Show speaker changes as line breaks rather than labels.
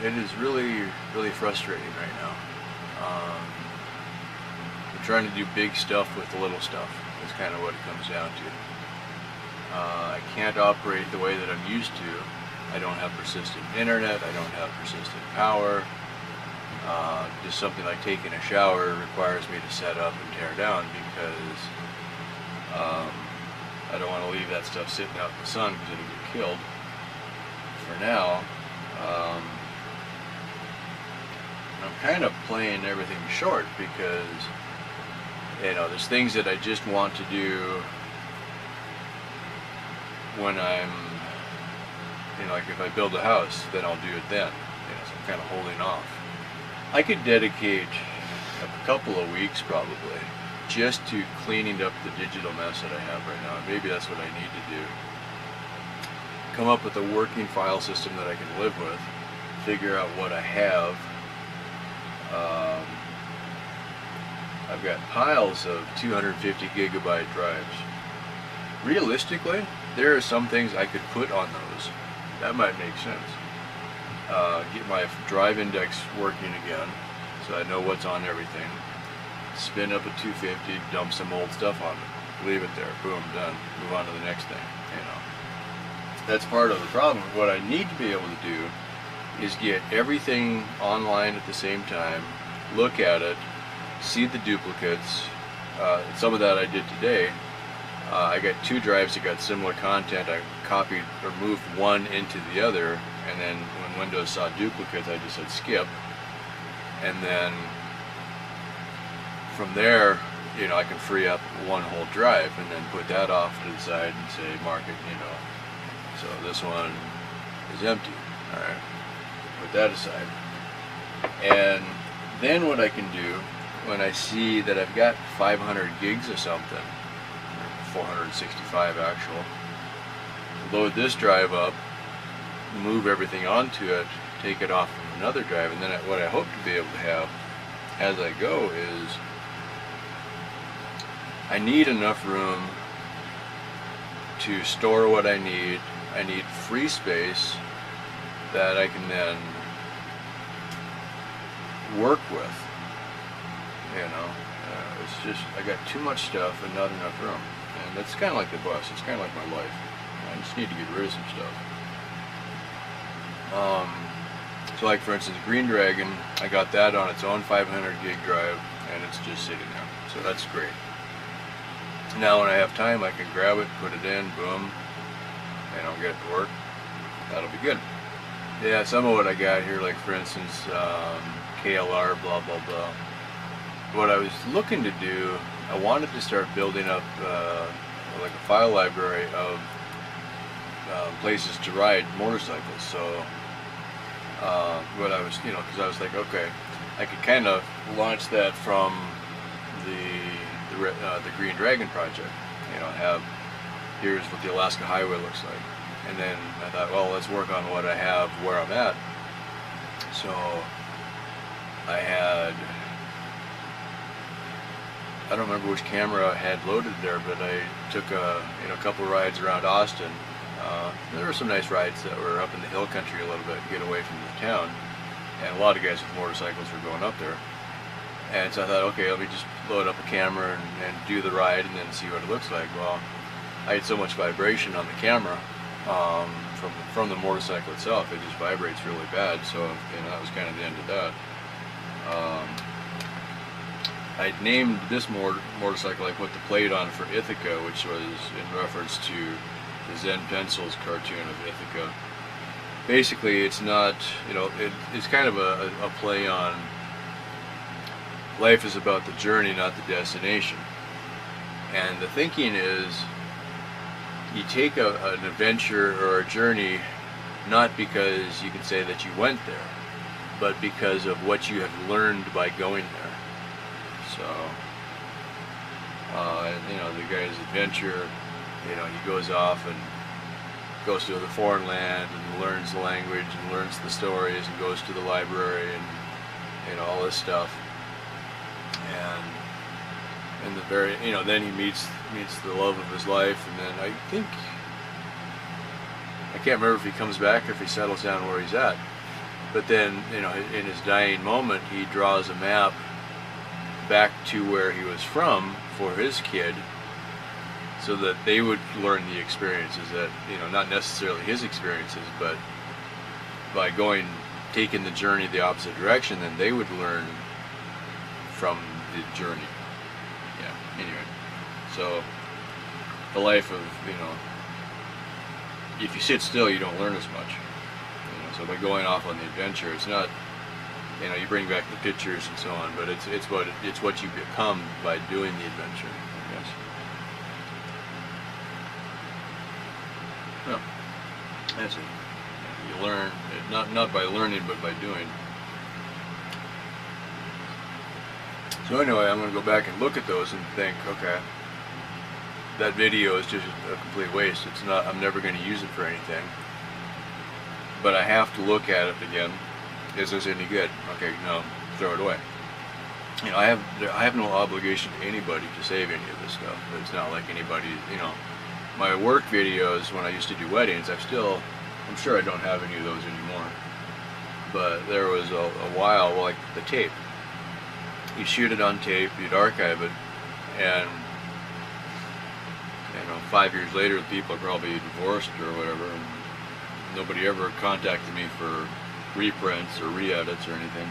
It is really, really frustrating right now. I'm trying to do big stuff with the little stuff. That's kind of what it comes down to. I can't operate the way that I'm used to. I don't have persistent internet. I don't have persistent power. Just something like taking a shower requires me to set up and tear down because I don't want to leave that stuff sitting out in the sun because it'll get killed. For now, I'm kind of playing everything short because, there's things that I just want to do when I'm, like if I build a house, then I'll do it then. So I'm kind of holding off. I could dedicate a couple of weeks probably just to cleaning up the digital mess that I have right now. Maybe that's what I need to do. Come up with a working file system that I can live with, figure out what I have. I've got piles of 250 gigabyte drives. Realistically, there are some things I could put on those. That might make sense. Get my drive index working again so I know what's on everything. Spin up a 250, dump some old stuff on it, leave it there, boom, done, move on to the next thing. That's part of the problem. What I need to be able to do is get everything online at the same time, look at it, see the duplicates. Some of that I did today. I got two drives that got similar content. I copied or moved one into the other, and then when Windows saw duplicates, I just said skip. And then from there, I can free up one whole drive and then put that off to the side and say mark it, so this one is empty. All right, put that aside. And then what I can do when I see that I've got 500 gigs of something, 465 actual, load this drive up, move everything onto it, take it off from another drive, and then what I hope to be able to have as I go is I need enough room to store what I need. I need free space that I can then work with. It's just I got too much stuff and not enough room, and that's kind of like the bus. It's kind of like my life. I just need to get rid of some stuff. So like for instance, Green Dragon, I got that on its own 500 gig drive, and it's just sitting there. So that's great. Now when I have time, I can grab it, put it in, boom, and I'll get it to work. That'll be good. Yeah, some of what I got here, like for instance, KLR, blah, blah, blah. What I was looking to do, I wanted to start building up like a file library of places to ride motorcycles. So what I was, because I was like, okay, I could kind of launch that from the Green Dragon project. Have here's what the Alaska Highway looks like, and then I thought, well, let's work on what I have where I'm at. So I don't remember which camera I had loaded there, but I took a couple rides around Austin. There were some nice rides that were up in the hill country a little bit to get away from the town, and a lot of guys with motorcycles were going up there. And so I thought, okay, let me just load up a camera and do the ride and then see what it looks like. Well, I had so much vibration on the camera from the motorcycle itself. It just vibrates really bad, so that was kind of the end of that. I named this motorcycle, I put the plate on for Ithaka, which was in reference to the Zen Pencils cartoon of Ithaka. Basically, it's not, it's kind of a play on life is about the journey, not the destination. And the thinking is, you take an adventure or a journey not because you can say that you went there, but because of what you have learned by going there. So, the guy's adventure, he goes off and goes to a foreign land and learns the language and learns the stories and goes to the library and all this stuff. And the very, then he meets the love of his life, and then I can't remember if he comes back or if he settles down where he's at. But then, you know, in his dying moment, he draws a map back to where he was from for his kid, so that they would learn the experiences that, you know, not necessarily his experiences, but by taking the journey the opposite direction, then they would learn from the journey. Yeah, anyway. So, the life of, you know, if you sit still, you don't learn as much. You know, so by going off on the adventure, it's not, you know, you bring back the pictures and so on, but it's what you become by doing the adventure, I guess. No, that's it. You learn, not by learning, but by doing. So anyway, I'm going to go back and look at those and think, okay, that video is just a complete waste. It's not. I'm never going to use it for anything. But I have to look at it again. Is this any good? Okay, no, throw it away. You know, I have no obligation to anybody to save any of this stuff. It's not like anybody, you know, my work videos when I used to do weddings, I'm sure I don't have any of those anymore. But there was a while, well, like the tape. You shoot it on tape, you'd archive it, and you know, 5 years later, the people are probably divorced or whatever, and nobody ever contacted me for reprints or re-edits or anything.